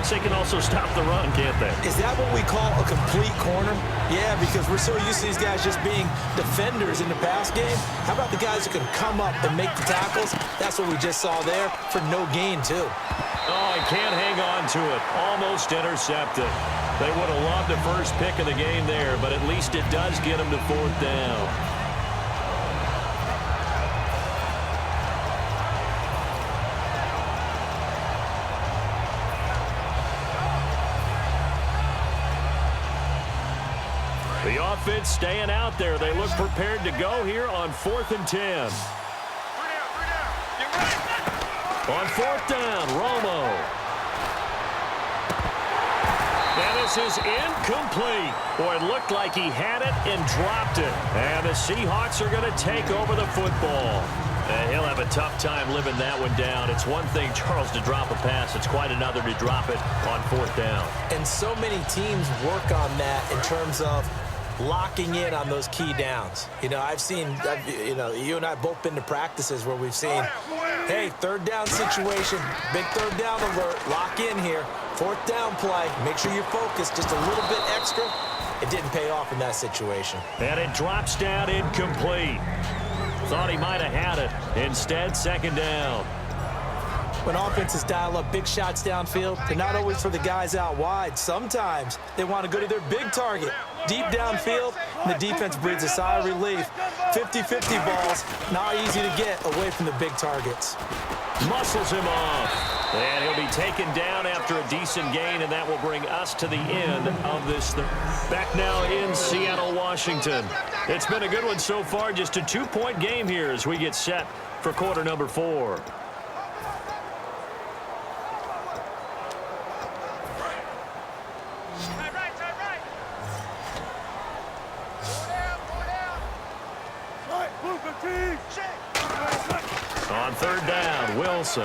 quarterbacks, they can also stop the run, can't they? Is that what we call a complete corner? Yeah, because we're so used to these guys just being defenders in the pass game. How about the guys who can come up and make the tackles? That's what we just saw there for no gain, too. Oh, he can't hang on to it. Almost intercepted. They would have loved the first pick of the game there, but at least it does get them to 4th down. The offense staying out there. They look prepared to go here on 4th and 10. On 4th down, Romo. And this is incomplete. Boy, it looked like he had it and dropped it. And the Seahawks are going to take over the football. He'll have a tough time living that one down. It's one thing, Charles, to drop a pass. It's quite another to drop it on 4th down. And so many teams work on that in terms of locking in on those key downs. You know, you and I both been to practices where we've seen, hey, 3rd down situation, big 3rd down alert, lock in here, 4th down play, make sure you're focused just a little bit extra. It didn't pay off in that situation. And it drops down incomplete. Thought he might have had it. Instead, 2nd down. When offenses dial up big shots downfield, they're not always for the guys out wide. Sometimes they want to go to their big target, deep downfield, and the defense breathes a sigh of relief. 50-50 balls, not easy to get away from the big targets. Muscles him off. And he'll be taken down after a decent gain, and that will bring us to the end of this. Back now in Seattle, Washington. It's been a good one so far. Just a 2-point game here as we get set for quarter number 4. On 3rd down, Wilson.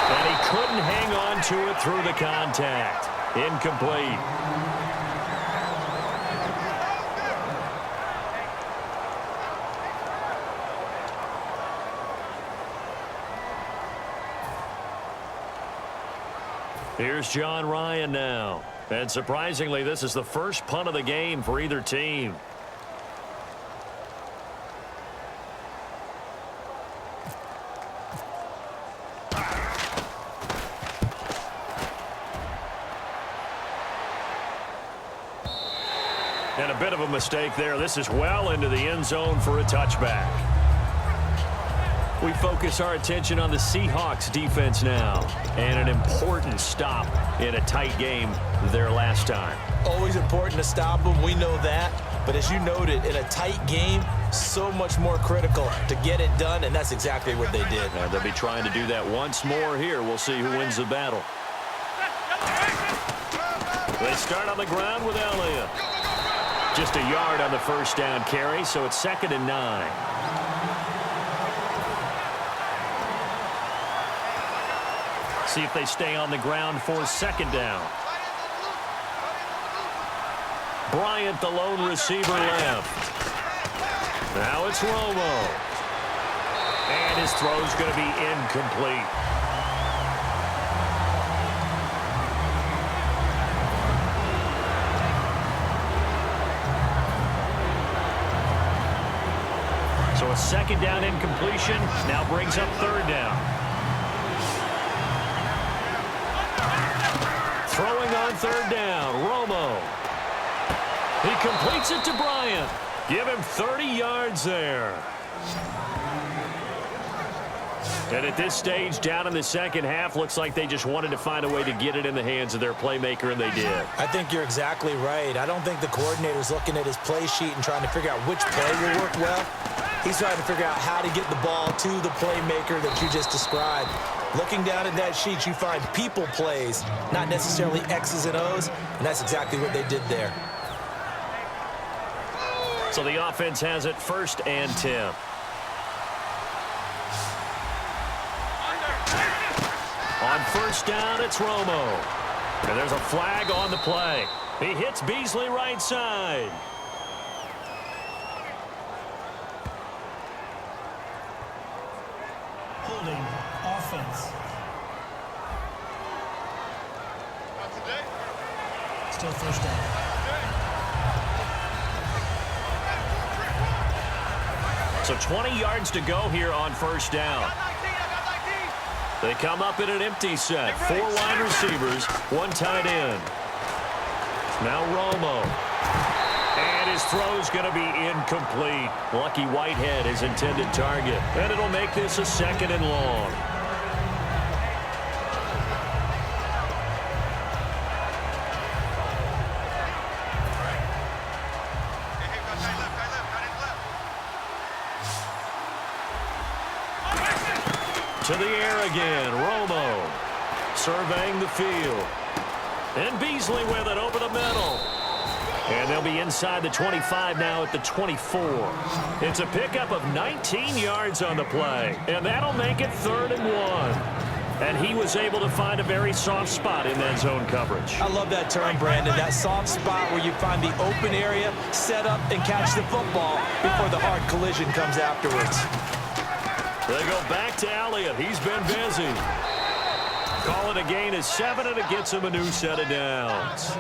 And he couldn't hang on to it through the contact. Incomplete. Here's John Ryan now. And surprisingly, this is the first punt of the game for either team. And a bit of a mistake there. This is well into the end zone for a touchback. We focus our attention on the Seahawks defense now. And an important stop in a tight game there last time. Always important to stop them. We know that. But as you noted, in a tight game, so much more critical to get it done, and that's exactly what they did. And they'll be trying to do that once more here. We'll see who wins the battle. They start on the ground with Elliott. Just a yard on the first down carry, so it's 2nd and 9. See if they stay on the ground for 2nd down. Bryant, the lone receiver, left. Now it's Romo. And his throw's going to be incomplete. So a 2nd down incompletion now brings up 3rd down. Throwing on 3rd down, Romo. He completes it to Bryant. Give him 30 yards there. And at this stage, down in the second half, looks like they just wanted to find a way to get it in the hands of their playmaker, and they did. I think you're exactly right. I don't think the coordinator's looking at his play sheet and trying to figure out which play will work well. He's trying to figure out how to get the ball to the playmaker that you just described. Looking down at that sheet, you find people plays, not necessarily X's and O's, and that's exactly what they did there. So the offense has it 1st and 10. On 1st down, it's Romo. And there's a flag on the play. He hits Beasley right side. Holding offense. still first down. So 20 yards to go here on first down. They come up in an empty set. 4 wide receivers, 1 tight end. Now Romo. And his throw's going to be incomplete. Lucky Whitehead, his intended target. And it'll make this a 2nd and long. To the air again, Romo surveying the field. And Beasley with it over the middle. And they'll be inside the 25 now at the 24. It's a pickup of 19 yards on the play. And that'll make it 3rd and 1. And he was able to find a very soft spot in that zone coverage. I love that term, Brandon. That soft spot where you find the open area, set up, and catch the football before the hard collision comes afterwards. They go back to Elliott. He's been busy. Call it a gain of 7, and it gets him a new set of downs.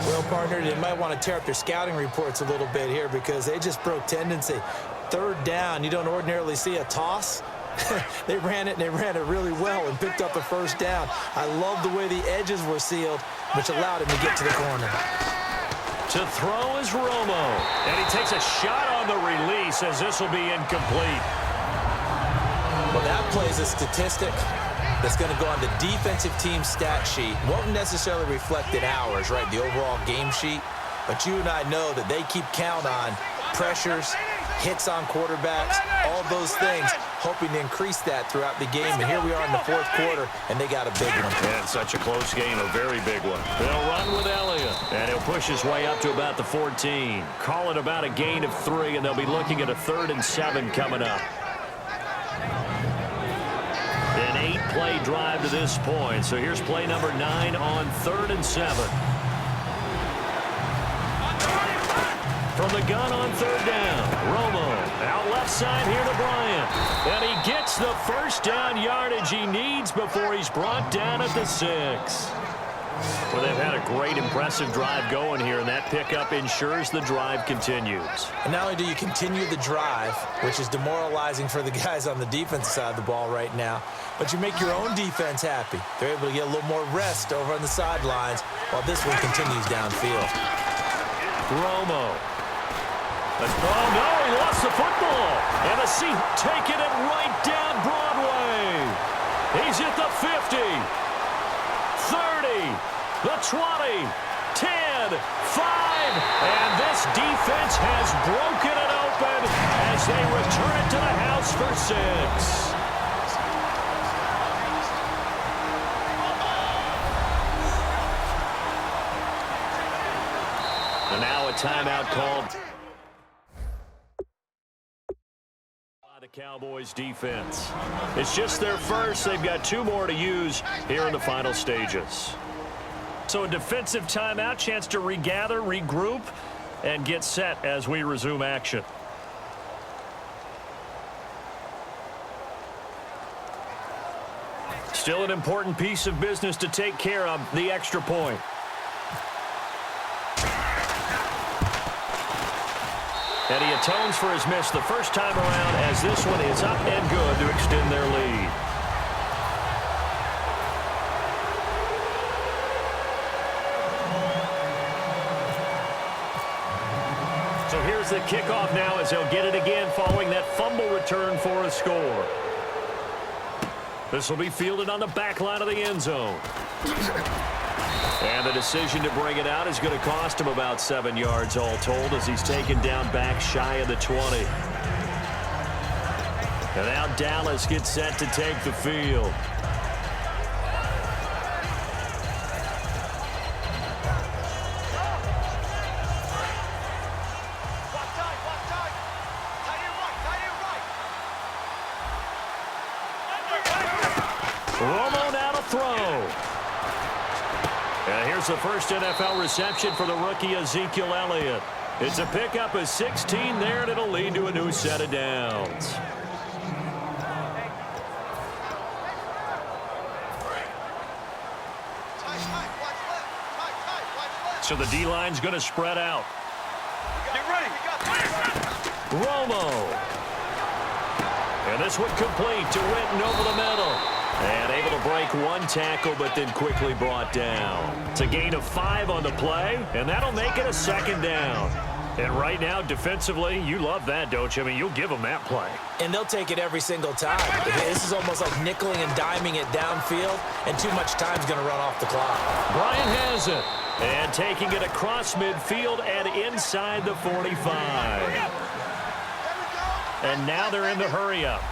Well, partner, they might want to tear up their scouting reports a little bit here because they just broke tendency. 3rd down, you don't ordinarily see a toss. They ran it, and they ran it really well and picked up the 1st down. I love the way the edges were sealed, which allowed him to get to the corner. To throw is Romo. And he takes a shot on the release as this will be incomplete. Well, that plays a statistic that's going to go on the defensive team stat sheet. Won't necessarily reflect in ours, right, the overall game sheet. But you and I know that they keep count on pressures, hits on quarterbacks, all those things, hoping to increase that throughout the game. And here we are in the 4th quarter, and they got a big one. And such a close game, a very big one. They'll run with Elliott, and he'll push his way up to about the 14. Call it about a gain of 3, and they'll be looking at a 3rd and 7 coming up. An 8-play drive to this point. So here's play number 9 on 3rd and 7. From the gun on 3rd down, Romo out left side here to Bryant. And he gets the 1st down yardage he needs before he's brought down at the 6. Well, they've had a great, impressive drive going here, and that pickup ensures the drive continues. And not only do you continue the drive, which is demoralizing for the guys on the defensive side of the ball right now, but you make your own defense happy. They're able to get a little more rest over on the sidelines while this one continues downfield. Romo. Oh, no, he lost the football. And the Seahawks taking it right down Broadway. He's at the 50. 30, the 20, 10, 5, and this defense has broken it open as they return it to the house for 6. And now a timeout called by the Cowboys defense. It's just their first. They've got 2 more to use here in the final stages. So a defensive timeout, chance to regather, regroup, and get set as we resume action. Still an important piece of business to take care of, the extra point. And he atones for his miss the first time around as this one is up and good to extend their lead. So here's the kickoff now as they'll get it again following that fumble return for a score. This will be fielded on the back line of the end zone. And the decision to bring it out is going to cost him about 7 yards all told as he's taken down back shy of the 20. And now Dallas gets set to take the field. Romo now to throw. And here's the first NFL reception for the rookie Ezekiel Elliott. It's a pickup of 16 there, and it'll lead to a new set of downs. So the D-line's going to spread out. Get ready. Romo. And this one complete to Witten over the middle. And able to break one tackle, but then quickly brought down. It's a gain of 5 on the play, and that'll make it a 2nd down. And right now, defensively, you love that, don't you? I mean, you'll give them that play. And they'll take it every single time. This is almost like nickeling and diming it downfield, and too much time's going to run off the clock. Bryant has it. And taking it across midfield and inside the 45. And now they're in the hurry-up.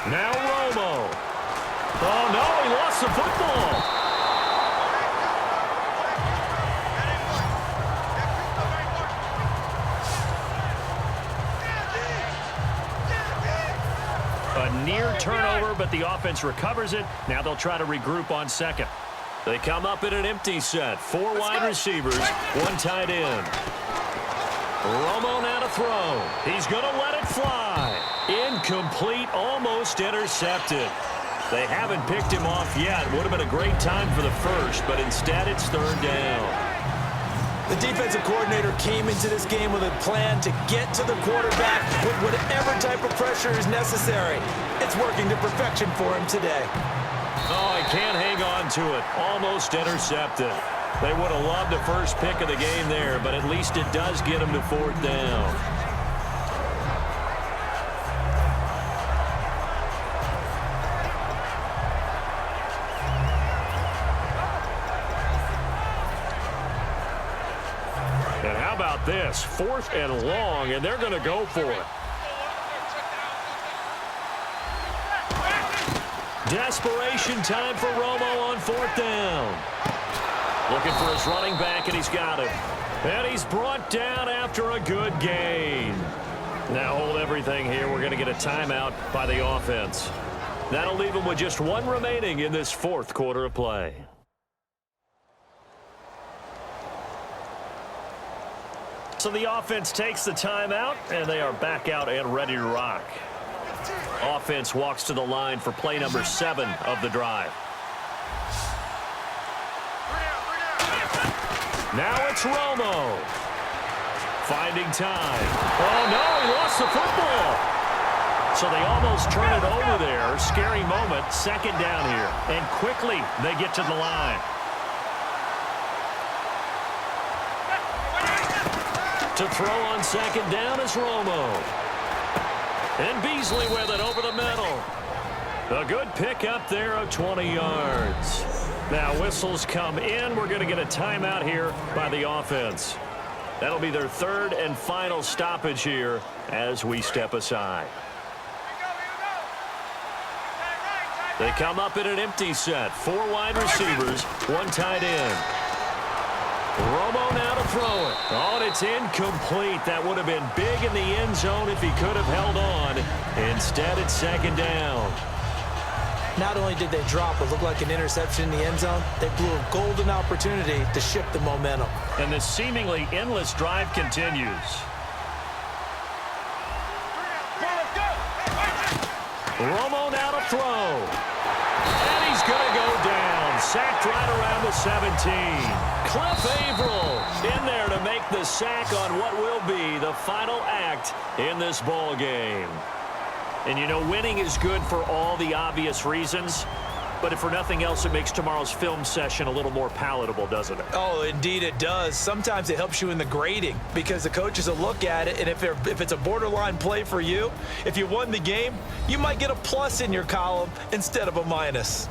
Now Romo. Oh, no, he lost the football. A near turnover, but the offense recovers it. Now they'll try to regroup on 2nd. They come up in an empty set. 4 wide receivers, 1 tight end. Romo now to throw. He's going to let it fly. Incomplete, almost intercepted. They haven't picked him off yet. Would have been a great time for the first, but instead it's 3rd down. The defensive coordinator came into this game with a plan to get to the quarterback with whatever type of pressure is necessary. It's working to perfection for him today. Oh, he can't hang on to it. Almost intercepted. They would have loved the first pick of the game there, but at least it does get him to 4th down. And how about this? 4th and long, and they're going to go for it. Desperation time for Romo on 4th down. Looking for his running back, and he's got him. And he's brought down after a good gain. Now hold everything here. We're going to get a timeout by the offense. That'll leave him with just 1 remaining in this 4th quarter of play. So the offense takes the timeout, and they are back out and ready to rock. Offense walks to the line for play number 7 of the drive. Now it's Romo. Finding time. Oh, no, he lost the football. So they almost turn it over there. Scary moment. 2nd down here. And quickly they get to the line. To throw on 2nd down is Romo. And Beasley with it over the middle. A good pickup there of 20 yards. Now whistles come in. We're going to get a timeout here by the offense. That'll be their 3rd and final stoppage here as we step aside. They come up in an empty set. 4 wide receivers, 1 tight end. Romo now to throw it. Oh, and it's incomplete. That would have been big in the end zone if he could have held on. Instead, it's 2nd down. Not only did they drop what looked like an interception in the end zone, they blew a golden opportunity to shift the momentum. And this seemingly endless drive continues. Romo now to throw. And he's going to go down. Sacked right around the 17. Cliff Averill in there to make the sack on what will be the final act in this ball game. And, you know, winning is good for all the obvious reasons. But if for nothing else, it makes tomorrow's film session a little more palatable, doesn't it? Oh, indeed it does. Sometimes it helps you in the grading because the coaches will look at it, and if it's a borderline play for you, if you won the game, you might get a plus in your column instead of a minus.